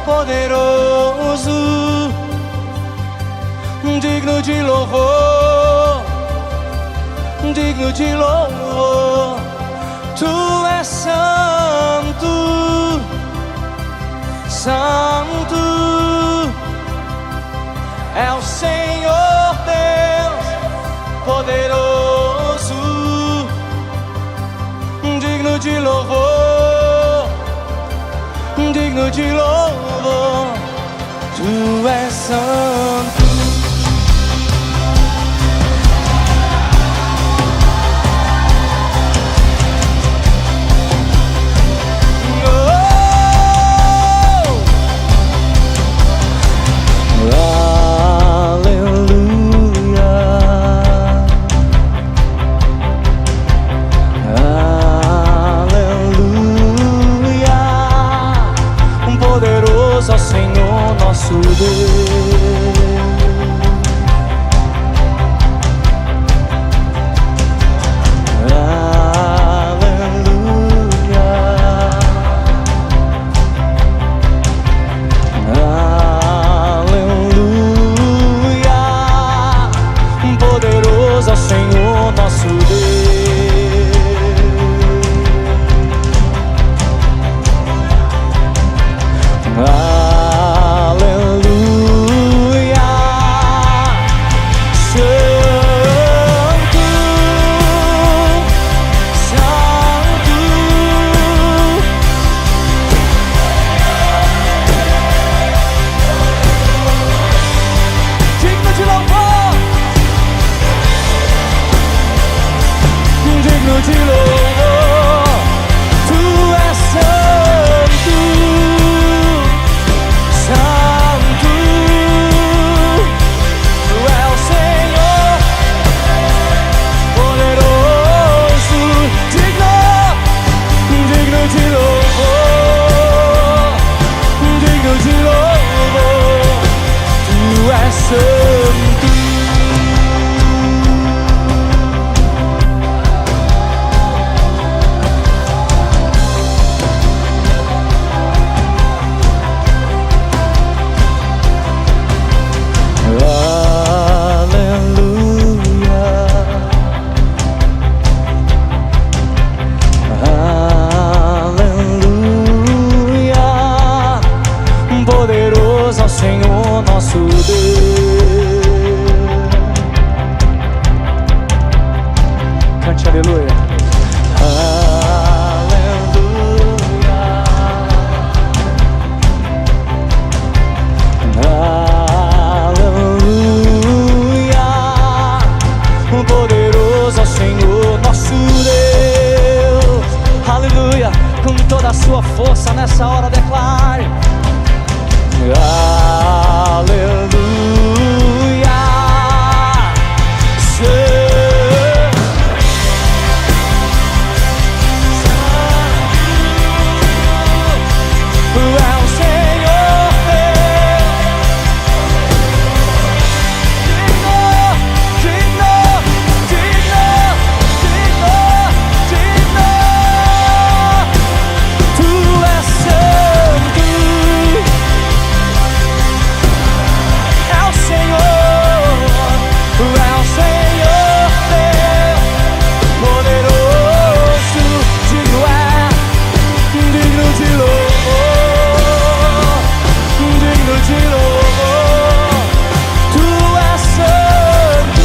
poderoso, digno de louvor, digno de louvor. Tu és santo, santo é o Senhor Deus poderoso, digno de louvor, digno de louvor. Tu és santo. Ó Senhor nosso Deus, aleluia, aleluia, poderoso ó Senhor nosso Deus. De louvor, tu és santo, santo, tu és o Senhor poderoso, digno, digno de louvor, digno de louvor, tu és santo. Poderoso ao Senhor nosso Deus. Cante aleluia. Aleluia, aleluia, poderoso ao Senhor nosso Deus. Aleluia, com toda a sua força nessa hora declare. Aleluia, tu és o Senhor digno, digno, digno, digno, digno. Tu és santo.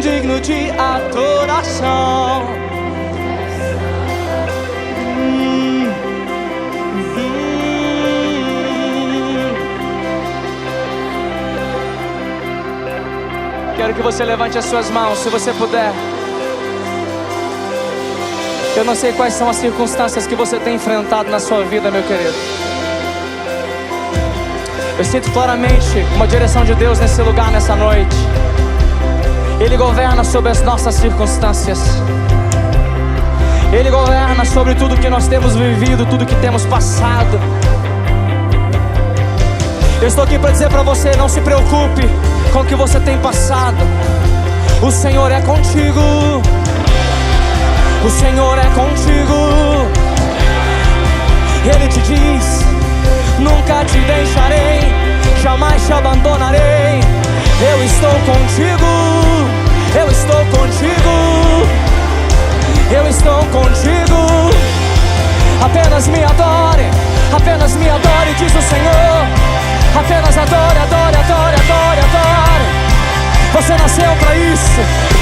Digno de adoração. Quero que você levante as suas mãos, se você puder. Eu não sei quais são as circunstâncias que você tem enfrentado na sua vida, meu querido. Eu sinto claramente uma direção de Deus nesse lugar, nessa noite. Ele governa sobre as nossas circunstâncias. Ele governa sobre tudo que nós temos vivido, tudo que temos passado. Eu estou aqui para dizer para você: não se preocupe com o que você tem passado. O Senhor é contigo. O Senhor é contigo. Ele te diz: nunca te deixarei, jamais te abandonarei. Eu estou contigo. Eu estou contigo. Eu estou contigo. Apenas me adore, diz o Senhor. Apenas adore, adore, adore, adore, adore. Você nasceu para isso.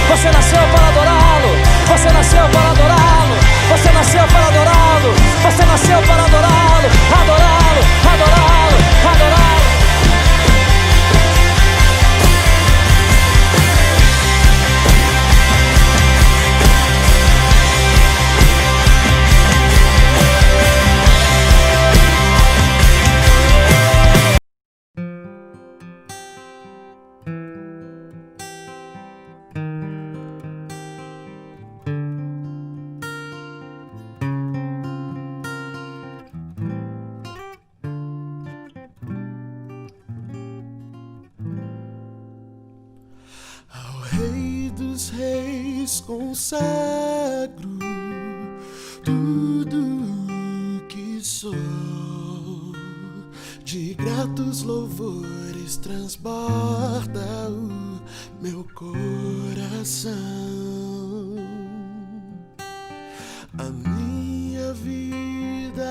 Você nasceu para adorá-lo. Você nasceu para adorá-lo. Você nasceu para adorá-lo. Você nasceu para adorá-lo. Adorá-lo, adorá-lo, adorá-lo. Consagro tudo que sou, de gratos louvores transborda o meu coração. A minha vida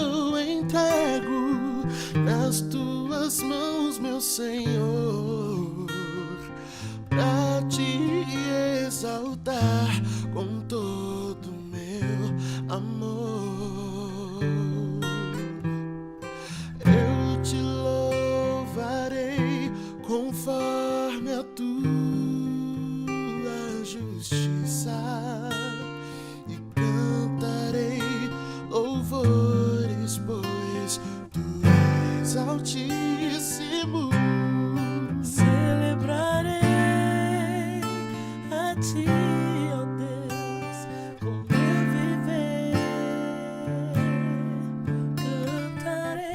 eu entrego nas tuas mãos, meu Senhor, pra te exaltar com todo meu amor. Eu te louvarei conforme a tua justiça e cantarei louvores, pois tu és altíssimo. Celebrarei a ti, ó Deus, com meu viver. Cantarei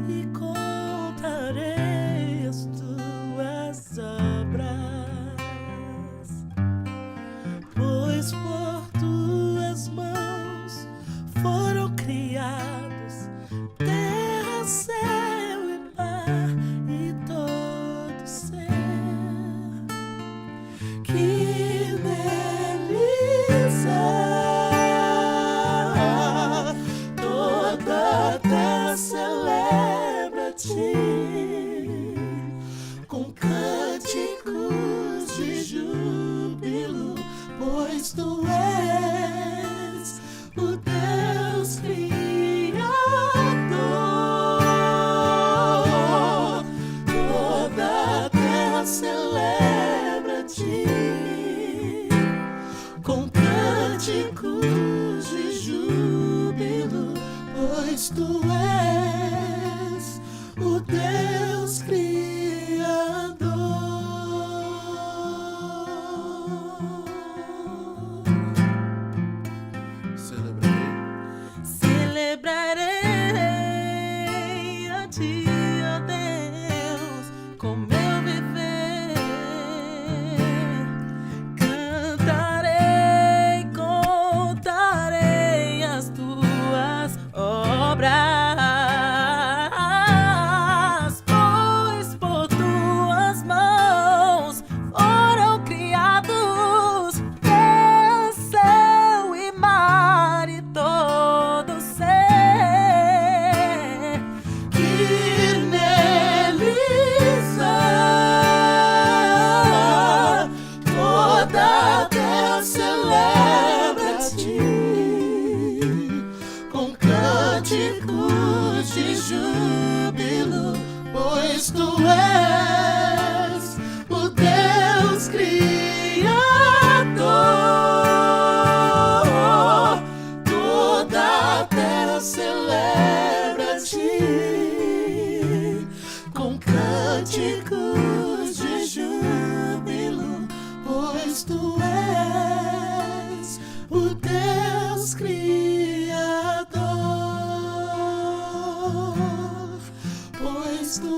e contarei as tuas obras, pois por tuas mãos foram criados terra, céu e mar e todo ser que neles há. Toda a terra celebra a ti com cânticos de júbilo, pois tu és o Deus Criador. Toda a terra celebra a ti com cânticos de júbilo, pois tu és o Deus Criador. Celebrarei a ti, ó Deus, com meu viver. Cantarei, contarei as tuas obras, pois por tuas mãos foram criados terra, céu e mar e todo ser que neles há. Toda a terra celebra a ti com cânticos de júbilo, pois tu és o Deus Criador. Toda a terra celebra a ti com cânticos de júbilo, pois tu és o Deus Criador. Pois tu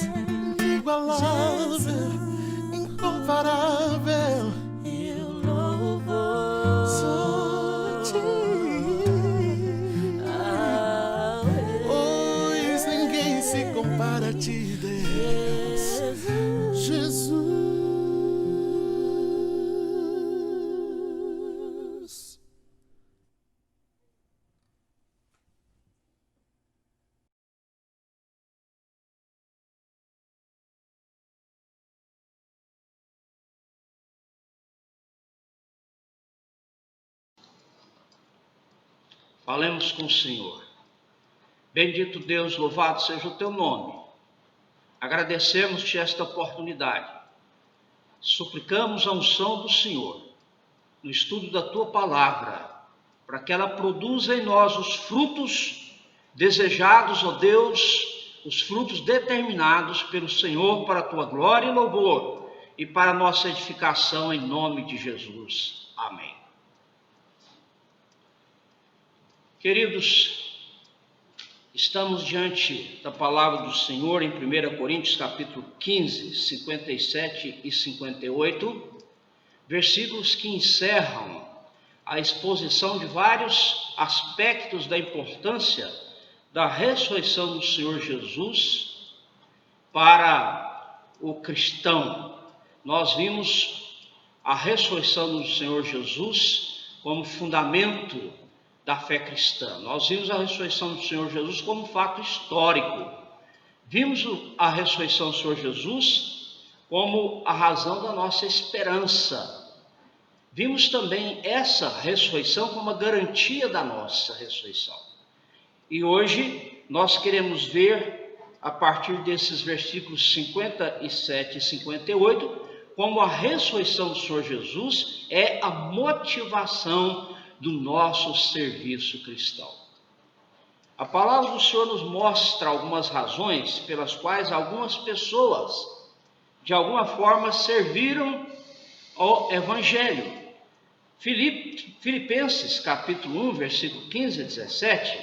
inigualável, incomparável. Eu louvo Só ti, pois ninguém se compara a ti, Deus. Jesus. Falemos com o Senhor. Bendito Deus, louvado seja o teu nome. Agradecemos-te esta oportunidade. Suplicamos a unção do Senhor no estudo da tua palavra, para que ela produza em nós os frutos desejados, ó Deus, os frutos determinados pelo Senhor para a tua glória e louvor e para a nossa edificação em nome de Jesus. Amém. Queridos, estamos diante da palavra do Senhor em 1 Coríntios capítulo 15, 57 e 58, versículos que encerram a exposição de vários aspectos da importância da ressurreição do Senhor Jesus para o cristão. Nós vimos a ressurreição do Senhor Jesus como fundamento da fé cristã. Nós vimos a ressurreição do Senhor Jesus como fato histórico. Vimos a ressurreição do Senhor Jesus como a razão da nossa esperança. Vimos também essa ressurreição como a garantia da nossa ressurreição. E hoje nós queremos ver, a partir desses versículos 57 e 58, como a ressurreição do Senhor Jesus é a motivação do nosso serviço cristão. A palavra do Senhor nos mostra algumas razões pelas quais algumas pessoas, de alguma forma, serviram ao Evangelho. Filipenses, capítulo 1, versículo 15 a 17,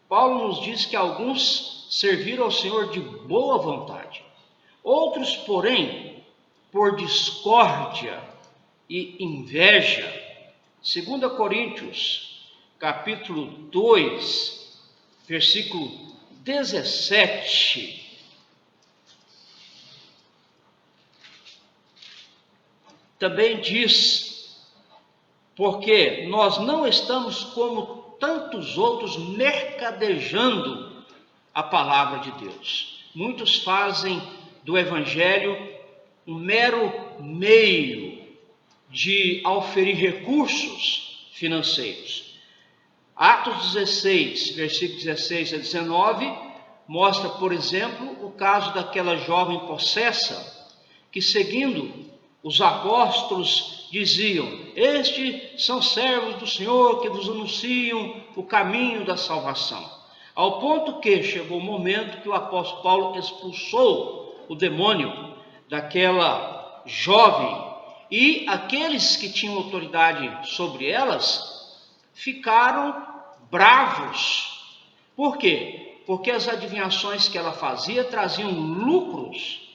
Paulo nos diz que alguns serviram ao Senhor de boa vontade, outros, porém, por discórdia e inveja. 2 Coríntios, capítulo 2, versículo 17, também diz: porque nós não estamos como tantos outros mercadejando a palavra de Deus. Muitos fazem do Evangelho um mero meio de auferir recursos financeiros. Atos 16, versículos 16 a 19, mostra, por exemplo, o caso daquela jovem possessa, que seguindo os apóstolos diziam: estes são servos do Senhor que vos anunciam o caminho da salvação. Ao ponto que chegou o momento que o apóstolo Paulo expulsou o demônio daquela jovem, e aqueles que tinham autoridade sobre elas ficaram bravos. Por quê? Porque as adivinhações que ela fazia traziam lucros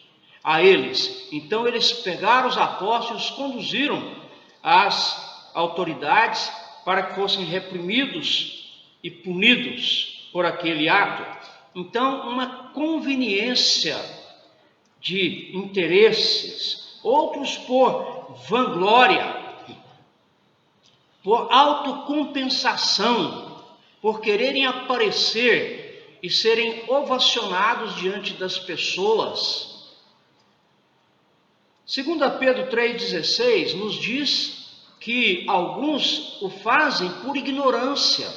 a eles. Então eles pegaram os apóstolos e os conduziram às autoridades para que fossem reprimidos e punidos por aquele ato. Então, uma conveniência de interesses, outros por vanglória, por autocompensação, por quererem aparecer e serem ovacionados diante das pessoas. 2 Pedro 3,16 nos diz que alguns o fazem por ignorância,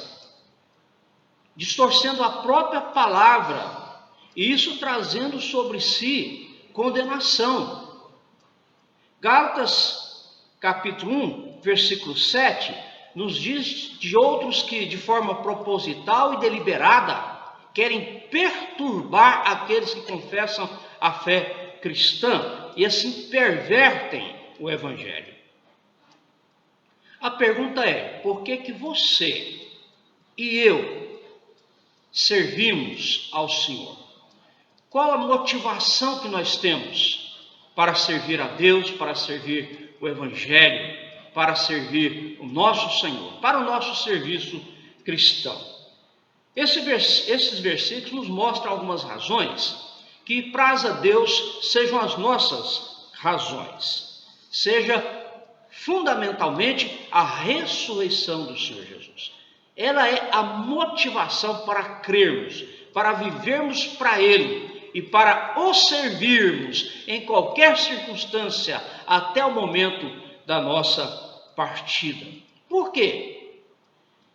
distorcendo a própria palavra, e isso trazendo sobre si condenação. Gálatas, capítulo 1, versículo 7, nos diz de outros que, de forma proposital e deliberada, querem perturbar aqueles que confessam a fé cristã e assim pervertem o Evangelho. A pergunta é: por que você e eu servimos ao Senhor? Qual a motivação que nós temos para servir a Deus, para servir o Evangelho, para servir o nosso Senhor, para o nosso serviço cristão? Esses versículos nos mostram algumas razões que, praz a Deus, sejam as nossas razões. Seja fundamentalmente a ressurreição do Senhor Jesus. Ela é a motivação para crermos, para vivermos para Ele e para o servirmos em qualquer circunstância até o momento da nossa partida. Por quê?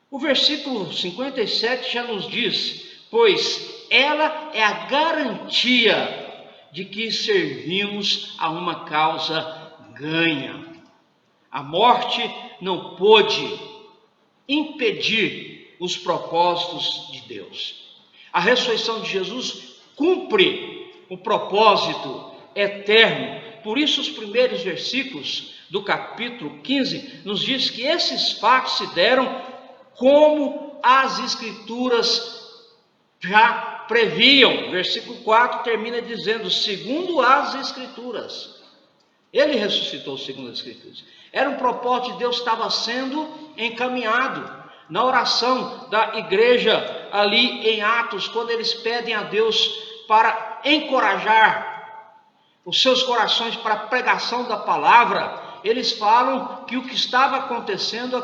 O versículo 57 já nos diz: pois ela é a garantia de que servimos a uma causa ganha. A morte não pôde impedir os propósitos de Deus. A ressurreição de Jesus cumpre o propósito eterno. Por isso, os primeiros versículos do capítulo 15 nos diz que esses fatos se deram como as Escrituras já previam. Versículo 4 termina dizendo: segundo as Escrituras. Ele ressuscitou segundo as Escrituras. Era um propósito de Deus, estava sendo encaminhado. Na oração da igreja ali em Atos, quando eles pedem a Deus para encorajar os seus corações para a pregação da palavra, eles falam que o que estava acontecendo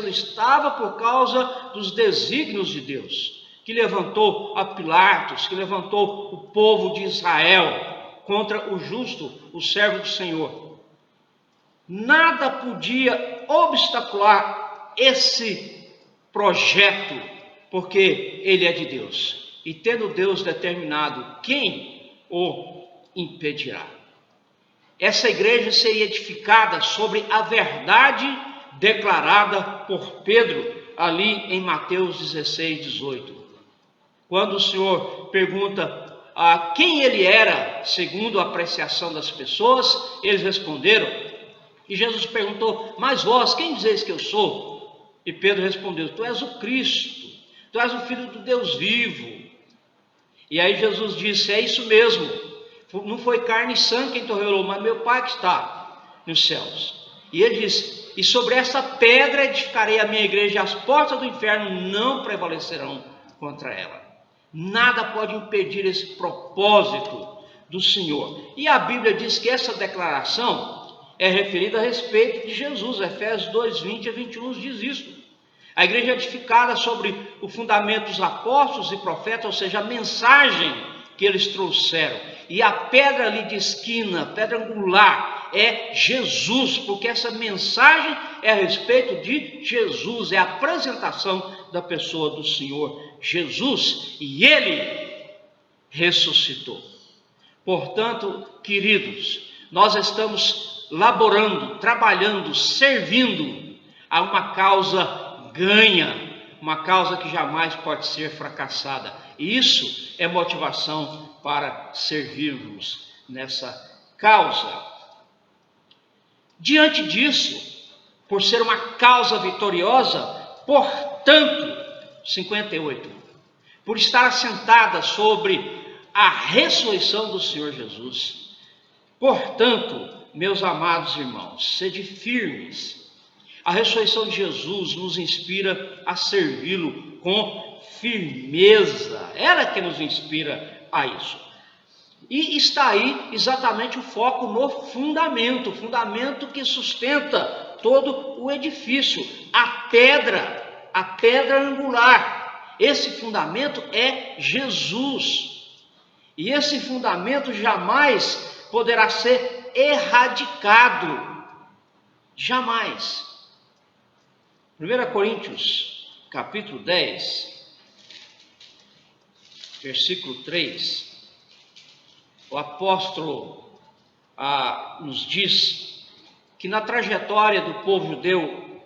estava por causa dos desígnios de Deus, que levantou a Pilatos, que levantou o povo de Israel contra o justo, o servo do Senhor. Nada podia obstacular esse projeto, porque ele é de Deus. E tendo Deus determinado, quem o impedirá? Essa igreja seria edificada sobre a verdade declarada por Pedro ali em Mateus 16, 18. Quando o Senhor pergunta a quem ele era, segundo a apreciação das pessoas, eles responderam, e Jesus perguntou: mas vós, quem dizeis que eu sou? E Pedro respondeu: tu és o Cristo, tu és o Filho do Deus vivo. E aí Jesus disse: é isso mesmo, não foi carne e sangue quem te revelou, mas meu Pai que está nos céus. E ele disse: e sobre essa pedra edificarei a minha igreja, e as portas do inferno não prevalecerão contra ela. Nada pode impedir esse propósito do Senhor. E a Bíblia diz que essa declaração é referida a respeito de Jesus. Efésios 2, 20 a 21 nos diz isso. A igreja é edificada sobre o fundamento dos apóstolos e profetas, ou seja, a mensagem que eles trouxeram. E a pedra ali de esquina, pedra angular, é Jesus, porque essa mensagem é a respeito de Jesus, é a apresentação da pessoa do Senhor Jesus, e Ele ressuscitou. Portanto, queridos, nós estamos laborando, trabalhando, servindo a uma causa ganha, uma causa que jamais pode ser fracassada. E isso é motivação para servirmos nessa causa. Diante disso, por ser uma causa vitoriosa, portanto, 58, por estar assentada sobre a ressurreição do Senhor Jesus, portanto, meus amados irmãos, sede firmes. A ressurreição de Jesus nos inspira a servi-lo com firmeza. Ela que nos inspira a isso. E está aí exatamente o foco no fundamento, o fundamento que sustenta todo o edifício, a pedra angular. Esse fundamento é Jesus. E esse fundamento jamais poderá ser erradicado. Jamais. 1 Coríntios, capítulo 10, versículo 3, o apóstolo nos diz que na trajetória do povo judeu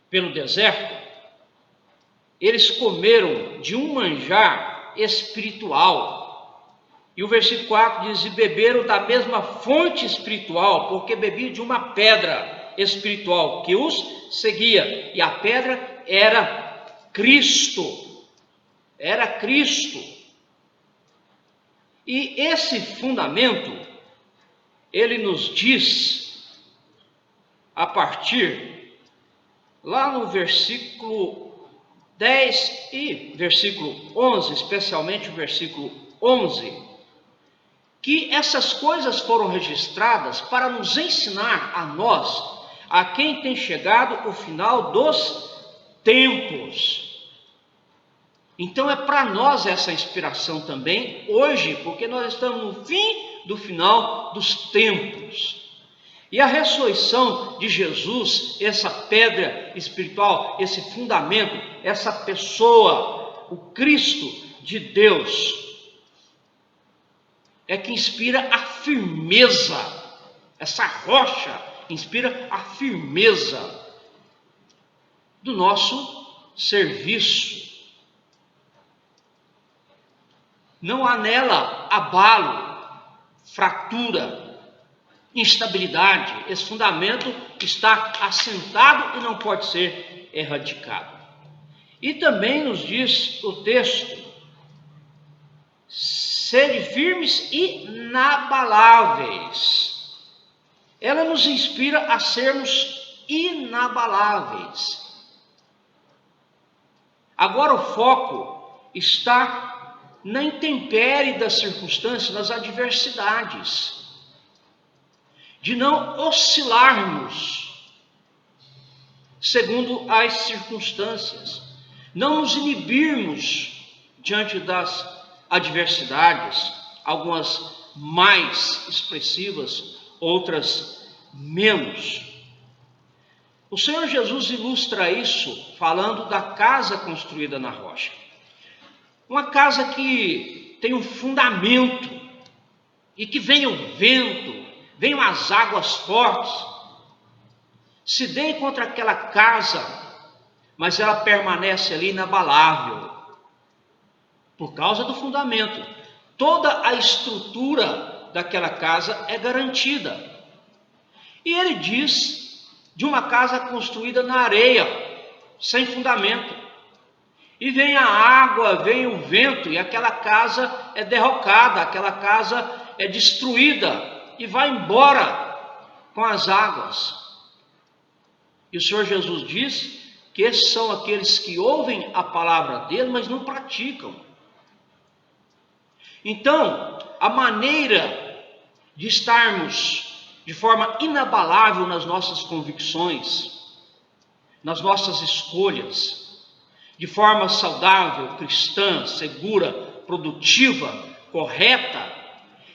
pelo deserto, eles comeram de um manjar espiritual. E o versículo 4 diz: e beberam da mesma fonte espiritual, porque bebiam de uma pedra espiritual que os seguia, e a pedra era Cristo. Era Cristo. E esse fundamento, ele nos diz, a partir, lá no versículo 10 e versículo 11, especialmente o versículo 11, que essas coisas foram registradas para nos ensinar a nós, a quem tem chegado o final dos tempos. Então é para nós essa inspiração também hoje, porque nós estamos no fim do final dos tempos. E a ressurreição de Jesus, essa pedra espiritual, esse fundamento, essa pessoa, o Cristo de Deus, é que inspira a firmeza, essa rocha inspira a firmeza do nosso serviço. Não há nela abalo, fratura, instabilidade. Esse fundamento está assentado e não pode ser erradicado. E também nos diz o texto: sede firmes e inabaláveis. Ela nos inspira a sermos inabaláveis. Agora o foco está na intempérie das circunstâncias, nas adversidades, de não oscilarmos segundo as circunstâncias, não nos inibirmos diante das adversidades, algumas mais expressivas, outras menos. O Senhor Jesus ilustra isso falando da casa construída na rocha. Uma casa que tem um fundamento e que venha o vento, venham as águas fortes, se deem contra aquela casa, mas ela permanece ali inabalável, por causa do fundamento. Toda a estrutura daquela casa é garantida. E ele diz de uma casa construída na areia, sem fundamento. E vem a água, vem o vento, e aquela casa é derrocada, aquela casa é destruída e vai embora com as águas. E o Senhor Jesus diz que esses são aqueles que ouvem a palavra dele, mas não praticam. Então, a maneira de estarmos de forma inabalável nas nossas convicções, nas nossas escolhas, de forma saudável, cristã, segura, produtiva, correta,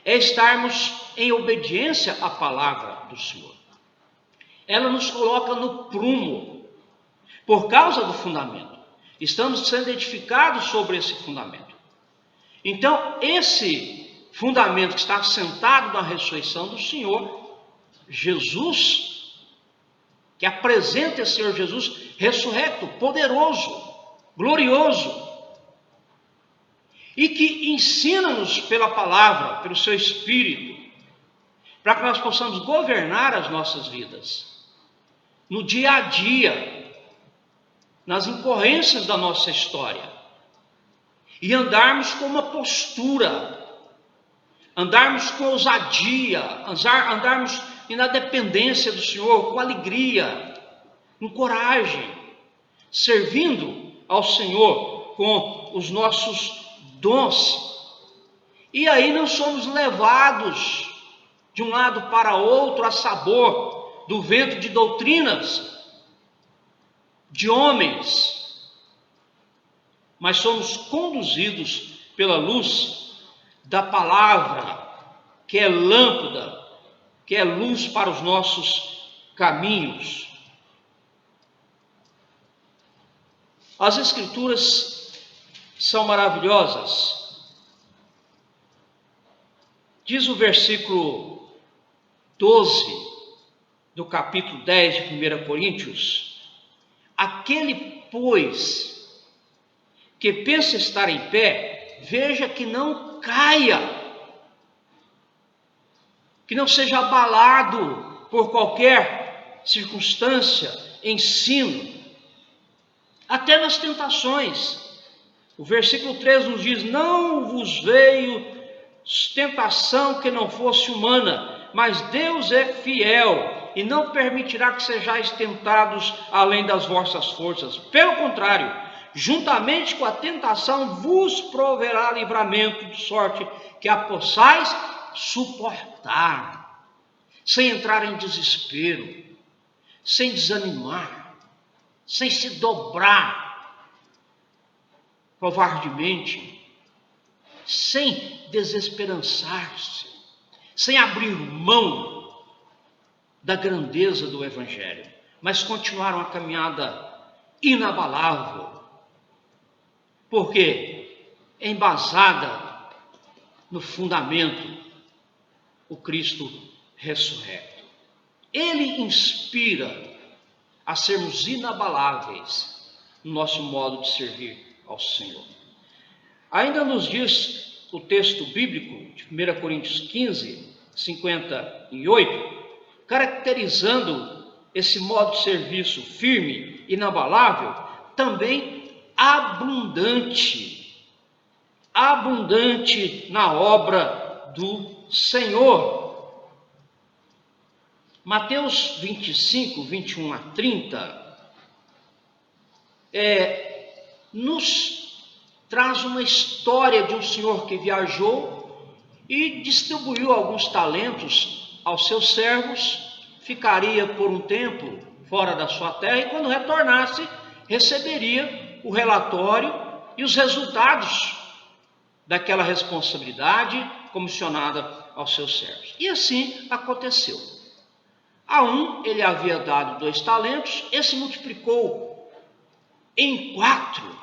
é estarmos em obediência à palavra do Senhor. Ela nos coloca no prumo, por causa do fundamento. Estamos sendo edificados sobre esse fundamento. Então, esse fundamento que está assentado na ressurreição do Senhor, Jesus, que apresenta esse Senhor Jesus ressurreto, poderoso, glorioso, e que ensina-nos pela palavra, pelo seu Espírito, para que nós possamos governar as nossas vidas, no dia a dia, nas incorrências da nossa história, e andarmos com uma postura, andarmos com ousadia, andarmos na dependência do Senhor, com alegria, com coragem, servindo ao Senhor com os nossos dons. E aí não somos levados de um lado para outro a sabor do vento de doutrinas de homens, mas somos conduzidos pela luz da palavra, que é lâmpada, que é luz para os nossos caminhos. As Escrituras são maravilhosas. Diz o versículo 12 do capítulo 10 de 1 Coríntios: aquele, pois, que pensa estar em pé, veja que não caia, que não seja abalado por qualquer circunstância, ensino, até nas tentações. O versículo 13 nos diz: não vos veio tentação que não fosse humana, mas Deus é fiel e não permitirá que sejais tentados além das vossas forças. Pelo contrário, juntamente com a tentação vos proverá livramento, de sorte que a possais suportar, sem entrar em desespero, sem desanimar, sem se dobrar covardemente, sem desesperançar-se, sem abrir mão da grandeza do Evangelho, mas continuaram a caminhada inabalável, porque embasada no fundamento, o Cristo ressurreto. Ele inspira a sermos inabaláveis no nosso modo de servir ao Senhor. Ainda nos diz o texto bíblico de 1 Coríntios 15, 58, caracterizando esse modo de serviço firme, inabalável, também abundante na obra do Senhor. Mateus 25, 21 a 30, nos traz uma história de um senhor que viajou e distribuiu alguns talentos aos seus servos, ficaria por um tempo fora da sua terra e quando retornasse, receberia o relatório e os resultados daquela responsabilidade comissionada aos seus servos. E assim aconteceu. A um ele havia dado 2 talentos, esse multiplicou em 4.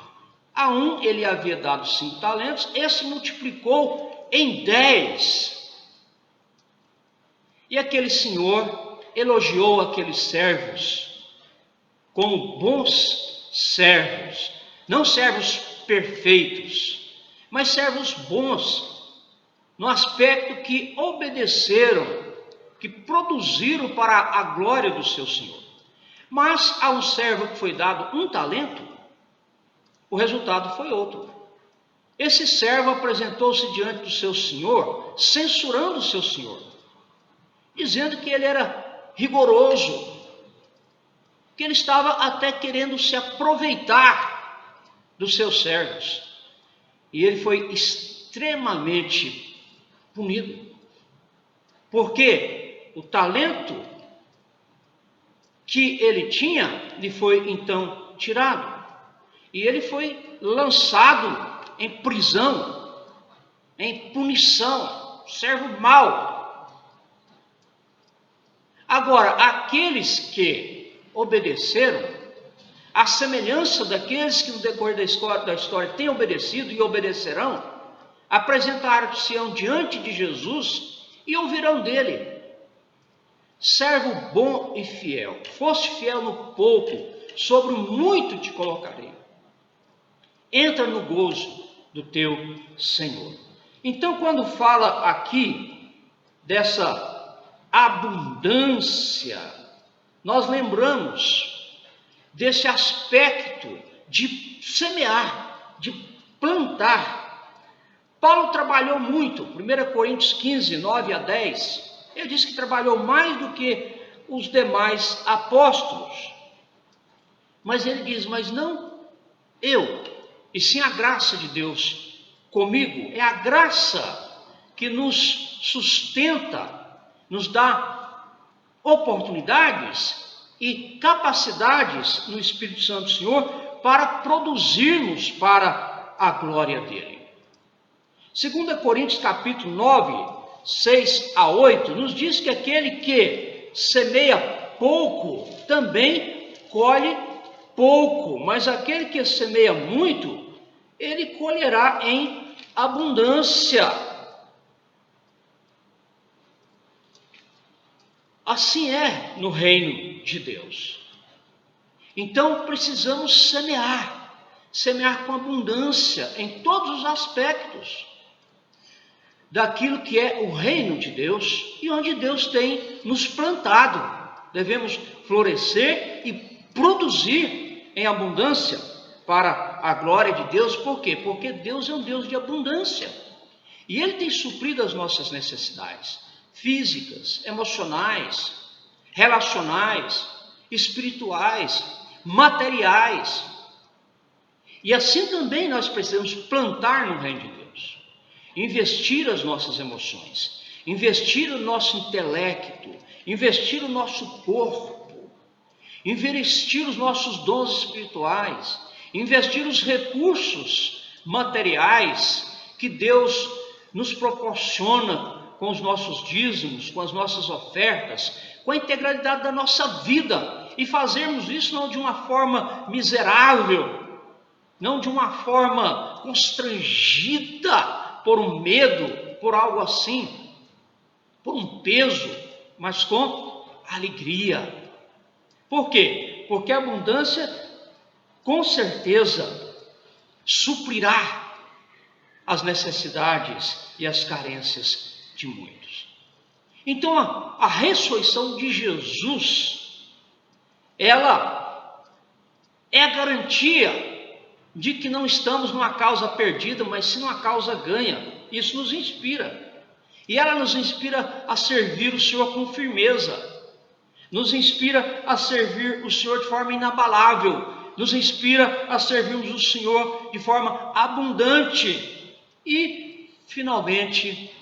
A um ele havia dado 5 talentos, esse multiplicou em 10. E aquele senhor elogiou aqueles servos como bons servos, não servos perfeitos, mas servos bons, no aspecto que obedeceram, que produziram para a glória do seu Senhor. Mas a um servo que foi dado 1 talento, o resultado foi outro. Esse servo apresentou-se diante do seu senhor, censurando o seu senhor, dizendo que ele era rigoroso, que ele estava até querendo se aproveitar dos seus servos. E ele foi extremamente punido, porque o talento que ele tinha lhe foi então tirado. E ele foi lançado em prisão, em punição, servo mau. Agora, aqueles que obedeceram, à semelhança daqueles que no decorrer da história têm obedecido e obedecerão, apresentaram-se-ão diante de Jesus e ouvirão dele: servo bom e fiel, foste fiel no pouco, sobre o muito te colocarei. Entra no gozo do teu Senhor. Então, quando fala aqui dessa abundância, nós lembramos desse aspecto de semear, de plantar. Paulo trabalhou muito, 1 Coríntios 15, 9 a 10, ele diz que trabalhou mais do que os demais apóstolos. Mas ele diz, mas não eu, e sim a graça de Deus comigo. É a graça que nos sustenta, nos dá oportunidades e capacidades no Espírito Santo do Senhor para produzirmos para a glória dele. 2 Coríntios capítulo 9, 6 a 8, nos diz que aquele que semeia pouco também colhe pouco, mas aquele que semeia muito, ele colherá em abundância. Assim é no reino de Deus. Então precisamos semear com abundância em todos os aspectos daquilo que é o reino de Deus e onde Deus tem nos plantado. Devemos florescer e produzir em abundância para a glória de Deus. Por quê? Porque Deus é um Deus de abundância. E Ele tem suprido as nossas necessidades físicas, emocionais, relacionais, espirituais, materiais. E assim também nós precisamos plantar no reino de Deus, investir as nossas emoções, investir o nosso intelecto, investir o nosso corpo, investir os nossos dons espirituais, investir os recursos materiais que Deus nos proporciona com os nossos dízimos, com as nossas ofertas, com a integralidade da nossa vida, e fazermos isso não de uma forma miserável, não de uma forma constrangida por um medo, por algo assim, por um peso, mas com alegria. Por quê? Porque a abundância, com certeza, suprirá as necessidades e as carências de muitos. Então, a ressurreição de Jesus, ela é a garantia de que não estamos numa causa perdida, mas sim numa causa ganha. Isso nos inspira. E ela nos inspira a servir o Senhor com firmeza. Nos inspira a servir o Senhor de forma inabalável. Nos inspira a servirmos o Senhor de forma abundante. E, finalmente,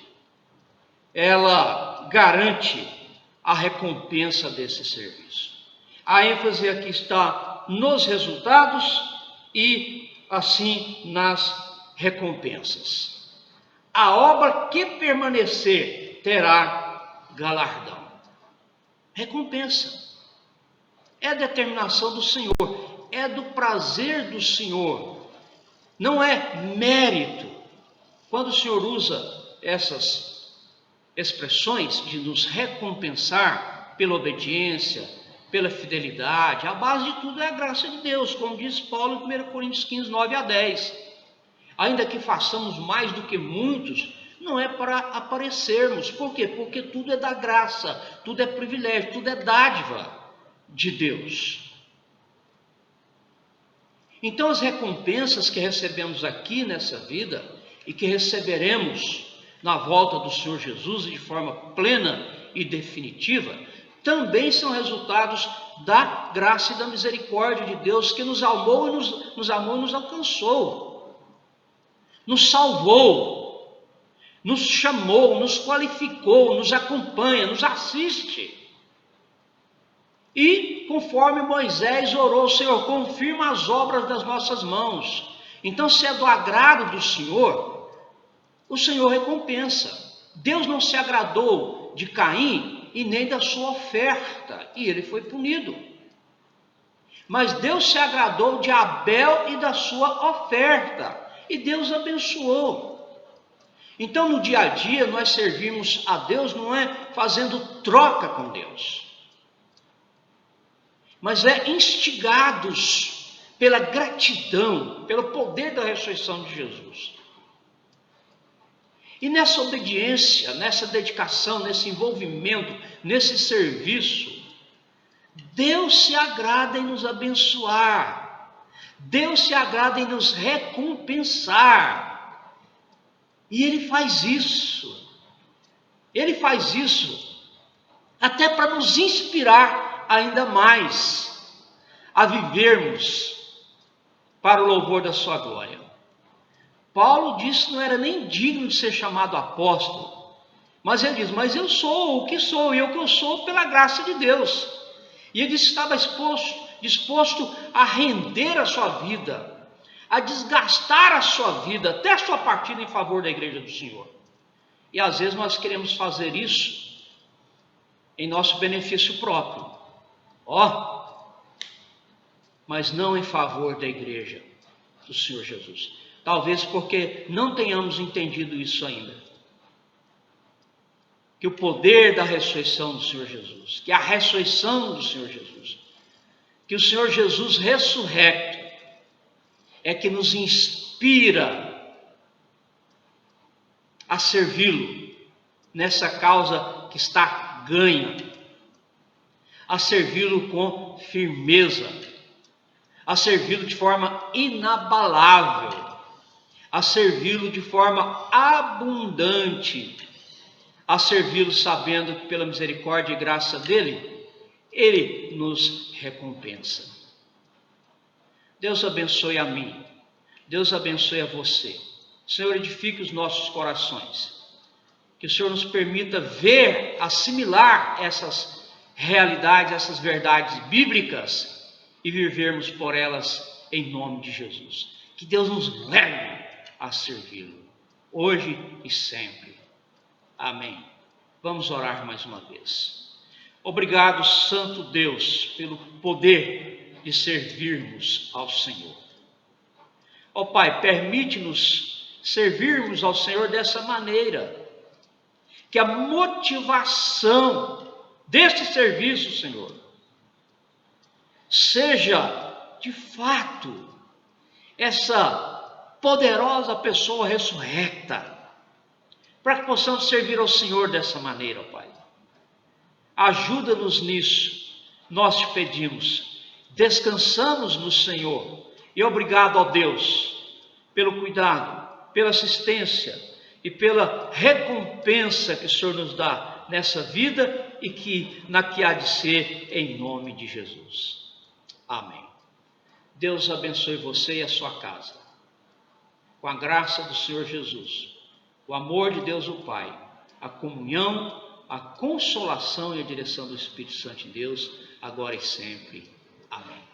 ela garante a recompensa desse serviço. A ênfase aqui está nos resultados e assim nas recompensas. A obra que permanecer terá galardão. Recompensa. É a determinação do Senhor, é do prazer do Senhor, não é mérito. Quando o Senhor usa essas expressões de nos recompensar pela obediência, pela fidelidade, a base de tudo é a graça de Deus, como diz Paulo em 1 Coríntios 15, 9 a 10. Ainda que façamos mais do que muitos, não é para aparecermos. Por quê? Porque tudo é da graça, tudo é privilégio, tudo é dádiva de Deus. Então as recompensas que recebemos aqui nessa vida e que receberemos na volta do Senhor Jesus de forma plena e definitiva, também são resultados da graça e da misericórdia de Deus, que nos amou e nos alcançou, nos salvou, nos chamou, nos qualificou, nos acompanha, nos assiste. E conforme Moisés orou, Senhor, confirma as obras das nossas mãos. Então, se é do agrado do Senhor, o Senhor recompensa. Deus não se agradou de Caim e nem da sua oferta, e ele foi punido. Mas Deus se agradou de Abel e da sua oferta, e Deus abençoou. Então, no dia a dia, nós servimos a Deus não é fazendo troca com Deus, mas é instigados pela gratidão, pelo poder da ressurreição de Jesus. E nessa obediência, nessa dedicação, nesse envolvimento, nesse serviço, Deus se agrada em nos abençoar, Deus se agrada em nos recompensar, e Ele faz isso até para nos inspirar ainda mais a vivermos para o louvor da sua glória. Paulo disse que não era nem digno de ser chamado apóstolo, mas ele diz, mas eu sou o que sou, e eu que eu sou pela graça de Deus. E ele disse que estava disposto a render a sua vida, a desgastar a sua vida, até a sua partida em favor da igreja do Senhor. E às vezes nós queremos fazer isso em nosso benefício próprio, mas não em favor da igreja do Senhor Jesus. Talvez porque não tenhamos entendido isso ainda. Que o poder da ressurreição do Senhor Jesus, que a ressurreição do Senhor Jesus, que o Senhor Jesus ressurrecto é que nos inspira a servi-lo nessa causa que está ganha, a servi-lo com firmeza, a servi-lo de forma inabalável, a servi-lo de forma abundante, a servi-lo sabendo que pela misericórdia e graça dele, ele nos recompensa. Deus abençoe a mim, Deus abençoe a você. Senhor, edifique os nossos corações, que o Senhor nos permita ver, assimilar essas realidades, essas verdades bíblicas e vivermos por elas em nome de Jesus. Que Deus nos leve a servi-lo, hoje e sempre. Amém. Vamos orar mais uma vez. Obrigado, Santo Deus, pelo poder de servirmos ao Senhor. Ó Pai, permite-nos servirmos ao Senhor dessa maneira, que a motivação deste serviço, Senhor, seja de fato essa poderosa pessoa ressurrecta, para que possamos servir ao Senhor dessa maneira, ó Pai. Ajuda-nos nisso, nós te pedimos, descansamos no Senhor, e obrigado, ó Deus, pelo cuidado, pela assistência e pela recompensa que o Senhor nos dá nessa vida e que na que há de ser, em nome de Jesus. Amém. Deus abençoe você e a sua casa. Com a graça do Senhor Jesus, o amor de Deus o Pai, a comunhão, a consolação e a direção do Espírito Santo de Deus, agora e sempre. Amém.